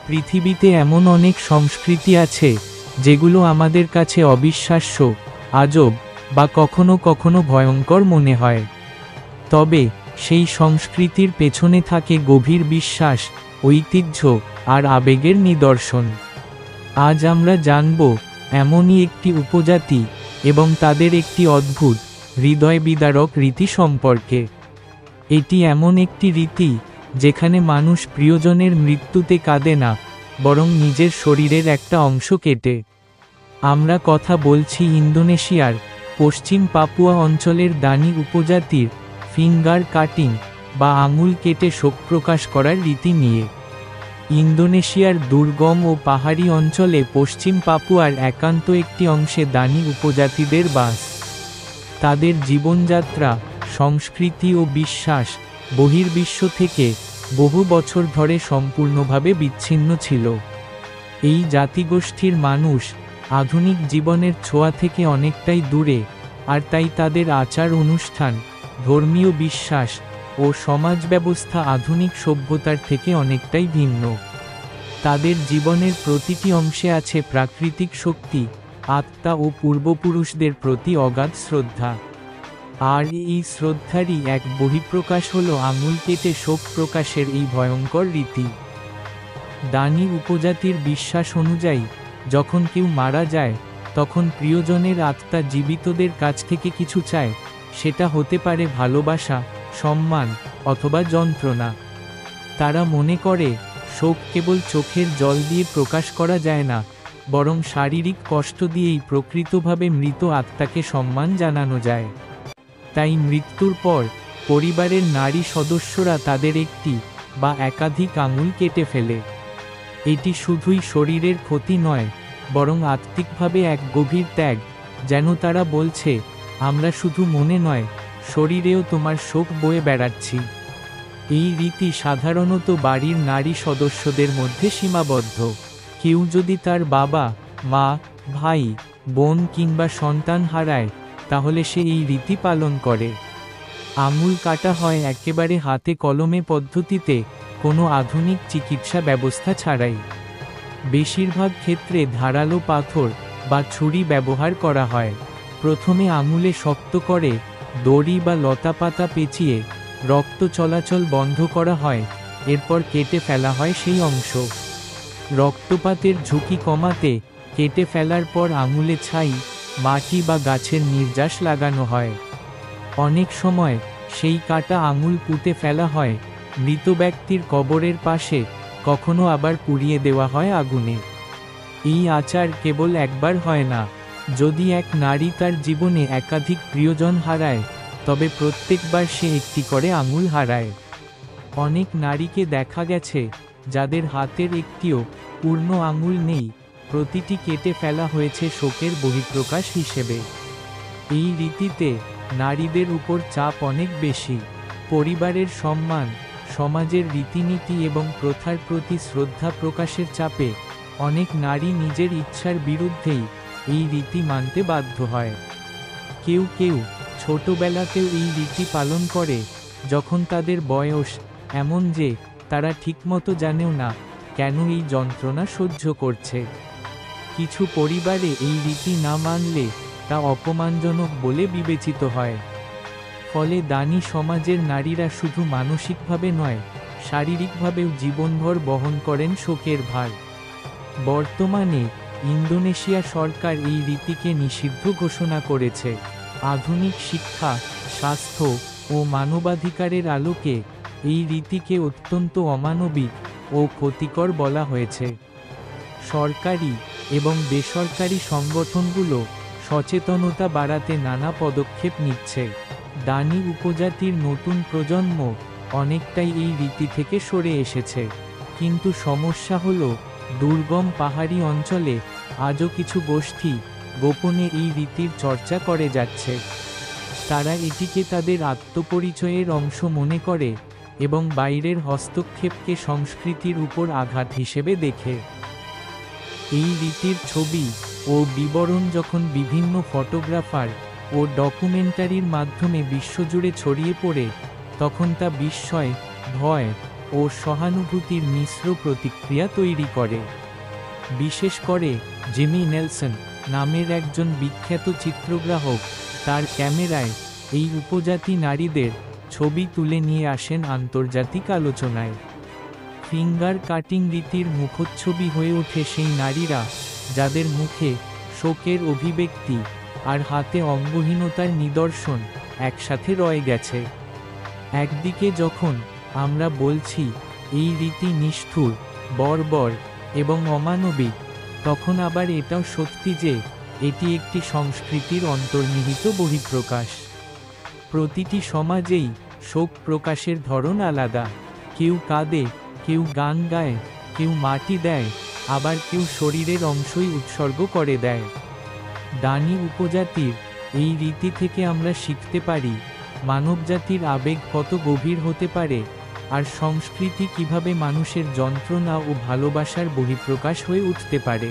পৃথিবীতে এমন অনেক সংস্কৃতি আছে যেগুলো আমাদের কাছে অবিশ্বাস্য, আজব বা কখনো কখনো ভয়ঙ্কর মনে হয়। তবে সেই সংস্কৃতির পেছনে থাকে গভীর বিশ্বাস, ঐতিহ্য আর আবেগের নিদর্শন। আজ আমরা জানব এমনই একটি উপজাতি এবং তাদের একটি অদ্ভুত, হৃদয় বিদারক রীতি সম্পর্কে। এটি এমন একটি রীতি যেখানে মানুষ প্রিয়জনের মৃত্যুতে কাঁদে না, বরং নিজের শরীরের একটা অংশ কেটে। আমরা কথা বলছি ইন্দোনেশিয়ার পশ্চিম পাপুয়া অঞ্চলের দানি উপজাতির ফিঙ্গার কাটিং বা আঙুল কেটে শোক প্রকাশ করার রীতি নিয়ে। ইন্দোনেশিয়ার দুর্গম ও পাহাড়ি অঞ্চলে পশ্চিম পাপুয়ার একান্ত একটি অংশে দানি উপজাতিদের বাস। তাদের জীবনযাত্রা, সংস্কৃতি ও বিশ্বাস বহির্বিশ্ব থেকে বহু বছর ধরে সম্পূর্ণভাবে বিচ্ছিন্ন ছিল। এই জাতিগোষ্ঠীর মানুষ আধুনিক জীবনের ছোঁয়া থেকে অনেকটাই দূরে, আর তাই তাদের আচার অনুষ্ঠান, ধর্মীয় বিশ্বাস ও সমাজ ব্যবস্থা আধুনিক সভ্যতার থেকে অনেকটাই ভিন্ন। তাদের জীবনের প্রতিটি অংশে আছে প্রাকৃতিক শক্তি, আত্মা ও পূর্বপুরুষদের প্রতি অগাধ শ্রদ্ধা। আর এই শ্রদ্ধারই এক বহিঃপ্রকাশ হল আঙুল কেটে শোক প্রকাশের এই ভয়ঙ্কর রীতি। দানি উপজাতির বিশ্বাস অনুযায়ী যখন কেউ মারা যায়, তখন প্রিয়জনের আত্মা জীবিতদের কাছ থেকে কিছু চায়। সেটা হতে পারে ভালোবাসা, সম্মান অথবা যন্ত্রণা। তারা মনে করে শোক কেবল চোখের জল দিয়ে প্রকাশ করা যায় না, বরং শারীরিক কষ্ট দিয়েই প্রকৃতভাবে মৃত আত্মাকে সম্মান জানানো যায়। তাই মৃত্যুর পর পরিবারের নারী সদস্যরা তাদের একটি বা একাধিক আঙুল কেটে ফেলে। এটি শুধুই শরীরের ক্ষতি নয়, বরং আত্মিকভাবে এক গভীর ত্যাগ, যেন তারা বলছে, আমরা শুধু মনে নয়, শরীরেও তোমার শোক বয়ে বেড়াচ্ছি। এই রীতি সাধারণত বাড়ির নারী সদস্যদের মধ্যে সীমাবদ্ধ। কেউ যদি তার বাবা, মা, ভাই, বোন কিংবা সন্তান হারায়, তাহলে সে এই রীতি পালন করে। আঙুল কাটা হয় একেবারে হাতে কলমে পদ্ধতিতে, কোনো আধুনিক চিকিৎসা ব্যবস্থা ছাড়াই। বেশিরভাগ ক্ষেত্রে ধারালো পাথর বা ছুরি ব্যবহার করা হয়। প্রথমে আঙুলে শক্ত করে দড়ি বা লতাপাতা পেঁচিয়ে রক্ত চলাচল বন্ধ করা হয়, এরপর কেটে ফেলা হয় সেই অংশ। রক্তপাতের ঝুঁকি কমাতে কেটে ফেলার পর আঙুলে ছাই, মাটি বা গাছের নির্যাস লাগানো হয়। অনেক সময় সেই কাটা আঙুল পুঁতে ফেলা হয় মৃত ব্যক্তির কবরের পাশে, কখনো আবার পুড়িয়ে দেওয়া হয় আগুনে। এই আচার কেবল একবার হয় না। যদি এক নারী তার জীবনে একাধিক প্রিয়জন হারায়, তবে প্রত্যেকবার সে একটি করে আঙুল হারায়। অনেক নারীকে দেখা গেছে যাদের হাতের একটিও পূর্ণ আঙুল নেই, প্রতিটি কেটে ফেলা হয়েছে শোকের বহিঃপ্রকাশ হিসেবে। এই রীতিতে নারীদের উপর চাপ অনেক বেশি। পরিবারের সম্মান, সমাজের রীতিনীতি এবং প্রথার প্রতি শ্রদ্ধা প্রকাশের চাপে অনেক নারী নিজের ইচ্ছার বিরুদ্ধেই এই রীতি মানতে বাধ্য হয়। কেউ কেউ ছোটবেলাতেও এই রীতি পালন করে, যখন তাদের বয়স এমন যে তারা ঠিকমতো জানেও না কেন এই যন্ত্রণা সহ্য করছে। কিছু পরিবারে এই রীতি না মানলে তা অপমানজনক বলে বিবেচিত হয়। ফলে দানি সমাজের নারীরা শুধু মানসিকভাবে নয়, শারীরিকভাবেও জীবনভর বহন করেন শোকের ভার। বর্তমানে ইন্দোনেশিয়া সরকার এই রীতিকে নিষিদ্ধ ঘোষণা করেছে। আধুনিক শিক্ষা, স্বাস্থ্য ও মানবাধিকারের আলোকে এই রীতিকে অত্যন্ত অমানবিক ও ক্ষতিকর বলা হয়েছে। সরকারি এবং বেসরকারি সংগঠনগুলো সচেতনতা বাড়াতে নানা পদক্ষেপ নিচ্ছে। দানি উপজাতির নতুন প্রজন্ম অনেকটাই এই রীতি থেকে সরে এসেছে, কিন্তু সমস্যা হলো দুর্গম পাহাড়ি অঞ্চলে আজও কিছু গোষ্ঠী গোপনে এই রীতির চর্চা করে যাচ্ছে। তারা এটিকে তাদের আত্মপরিচয়ের অংশ মনে করে এবং বাইরের হস্তক্ষেপকে সংস্কৃতির উপর আঘাত হিসেবে দেখে। এই রীতির ছবি ও বিবরণ যখন বিভিন্ন ফটোগ্রাফার ও ডকুমেন্টারির মাধ্যমে বিশ্বজুড়ে ছড়িয়ে পড়ে, তখন তা বিস্ময়, ভয় ও ও সহানুভূতির মিশ্র প্রতিক্রিয়া তৈরি করে। বিশেষ করে জিমি নেলসন নামের একজন বিখ্যাত চিত্রগ্রাহক তার ক্যামেরায় এই উপজাতি নারীদের ছবি তুলে নিয়ে আসেন আন্তর্জাতিক আলোচনায়। ফিঙ্গার কাটিং রীতির মুখচ্ছবি হয়ে ওঠে সেই নারীরা যাদের মুখে শোকের অভিব্যক্তি আর হাতে অঙ্গহীনতার নিদর্শন একসাথে রয়ে গেছে। একদিকে যখন আমরা বলছি এই রীতি নিষ্ঠুর, বর্বর এবং অমানবিক, তখন আবার এটাও সত্যি যে এটি একটি সংস্কৃতির অন্তর্নিহিত বহিঃপ্রকাশ। প্রতিটি সমাজেই শোক প্রকাশের ধরন আলাদা। কেউ কাঁদে, কেউ গান গায়, কেউ মাটি দেয়, আবার কেউ শরীরের অংশই উৎসর্গ করে দেয়। দানি উপজাতির এই রীতি থেকে আমরা শিখতে পারি মানবজাতির আবেগ কত গভীর হতে পারে, আর সংস্কৃতি কিভাবে মানুষের যন্ত্রণা ও ভালোবাসার বহিঃপ্রকাশ হয়ে উঠতে পারে।